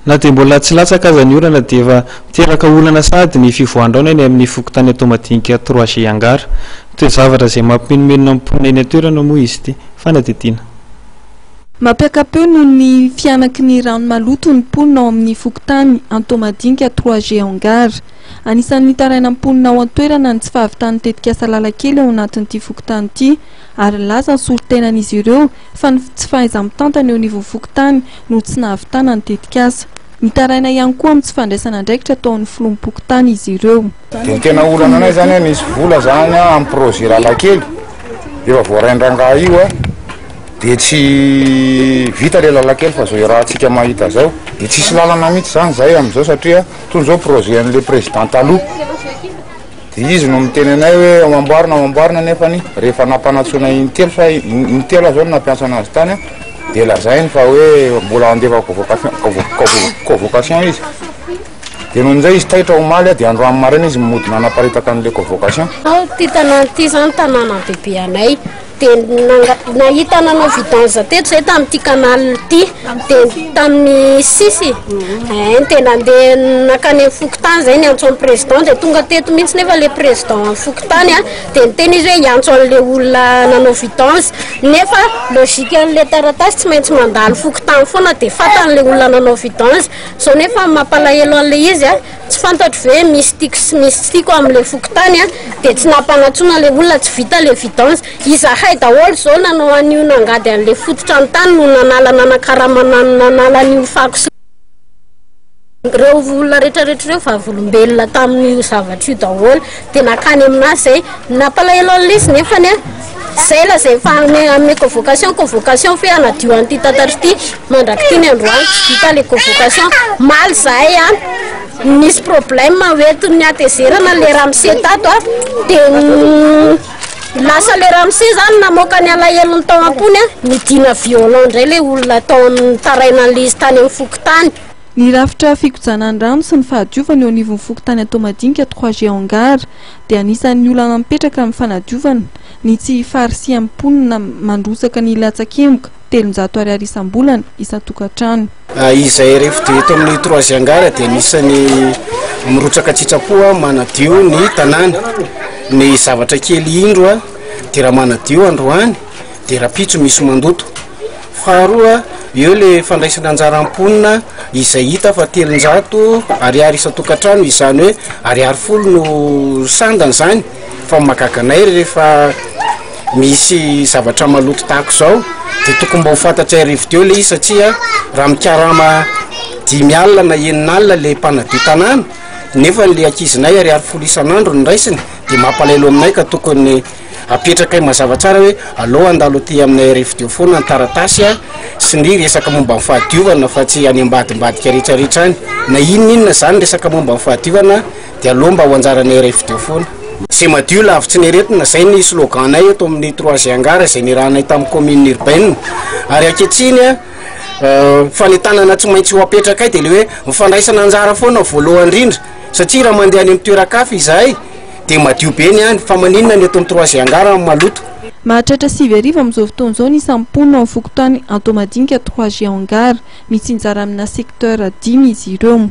na dia mbola tsy latsaka aza ny orana dia efa miteraka olana sady ny fivoandrona eny amin'ny fokotany ato madinika 3G Angara toe zavatra izay mampimenomenona mponina eny an-toerana moa izy ity fanadidina. Mampiakapeo noho ny fianaky ny rano maloto ny mponina ao amin'ny fokotany Antomadinika 3G Angara. Anisan'ny taraina mponina ao an-toerana ny tsy fahavitany tetikasa lalakely ao anatin'ity fokotany ity ary laza ny solotenan'izy ireo fa ny tsy fahaiza-mitantana eo anivon'ny fokotany no tsy nahavitana ny tetikasa. Mitaraina ihany koa amin'ny tsy fandraisana andraikitra ataon'ny filoam-pokotany izy ireo. Dia tena olana anay zany nisy vola zany amin'ny projet lalakely efa voaraindrangah io dia tsy vita le lalakely fa zao raha antsika mahita zao dia tsisy lalana mihitsy zany zay amin'izao satria toy zao projet an'le président taloha dia izy no miteny anay hoe amboarina nefany rehefa nampanatsoina intelo zao no nampiasa anazy tany dia lazainy fa hoe mbola andefa convocation izy dia noho izay izy taitra omaly dia androany maraina izy modina anaparitaka an'le convocation. Ty tanàna ty zany tanàna bebe anay dia nahita nanao vidange teto zay tamin'ity canal ty dia tamin'ny sisy tena andeha nakany fokotany zay niantso président dia tonga teto mihitsy nefa le président fokotany dia niteny izy hoe hiantso an'le olona nanao vidange nefa logika an'le taratasy tsy maintsy mandalo fokotany foana dia fatan'le olona nanao vidange so nefa mampalahelo an'le izy tsy fantatro hoe mystiko amin'le fokotany dia tsy nampanatsoina le olona tsy vita le vidange izahay daholo zao nanao an'io nangady an'le fototra ny tany no nanala an'io fako sy reo olona rehetrarehetra reo fa volombelona tamin'io zavatra io daholo dia nakany aminazy zay nampalahelo an'le izy nefany zay la zay fa amin'ny convocation fe anadio an'ity tatatra ity mandraky ty ny androany tsy vita le convocation maly zahay misy problème hoentiny atezerana le ramse tato dia lasa le ramse zany namoaka ny alahelony tao ampony midina violon indray le olona tao amin'ny taraina an'le izy tany amin'ny fokotany. Ny rafitra fikojanany rano sy ny fahadiovana eo anivon'ny fokotany Antomadinika 3G Angara dia anisan'ny olana mipetraka amin'ny fanadiovana ny tsy farisian'ny mponina mandrosaka ny latsakemboka 300 ariary isam-bolana isan-tokantrano. Izay rehefa dia eto amin'ny 3G Angara dia anisany mirotsaka tsitrapoa manadio ny tanàna ny zavatra kely indro dia raha manadio androany dia raha pitso misy mandoto. Faharoa eo le fandraisana anjara-mponina izay hita fa 300 ariary isan-tokantrano izany hoe ariary folo no sandany zany fa makakanay rehefa misy zavatra maloto tahako zao dia tokony mba ho fantatra rivoteo le izy satria raha mikarama 5 alina na 9 alina le mpanadio tanàna nefa le ankizinay ariary folo isan'andro ny raisiny dia mampalahelo aminay ka tokony apetraka mazava tsara hoe allo andalo ty aminay rivoteo foana ny taratasy sy ny resaka momba amin'ny fahadiovana fa tsy any ambadimbadika rehetrarehetra any na inona zany resaka momba amin'ny fahadiovana dia allo mba ho anjaranay rivoteo foana. Sy madio lavitsy ny aretina zay ny sloganay eto amin'ny 3G Angara zay nirahanay tamin'ny commune urbaine ary ankehitriny fanetanana tsy maintsy ho apetraka dia le hoe mifandraisana anjara foana voalohany indrindra satria raha mandeha any amin'ny toeran-kafa izahay dia madio be ny any fa maninona ny eto amin'ny 3G Angara maloto. Mahatratra 7 arivo amin'izao fotoana izao ny isamponina ao fokotany Antomadinika 3G Angara mitsinjara amina secteur 10 izy ireo.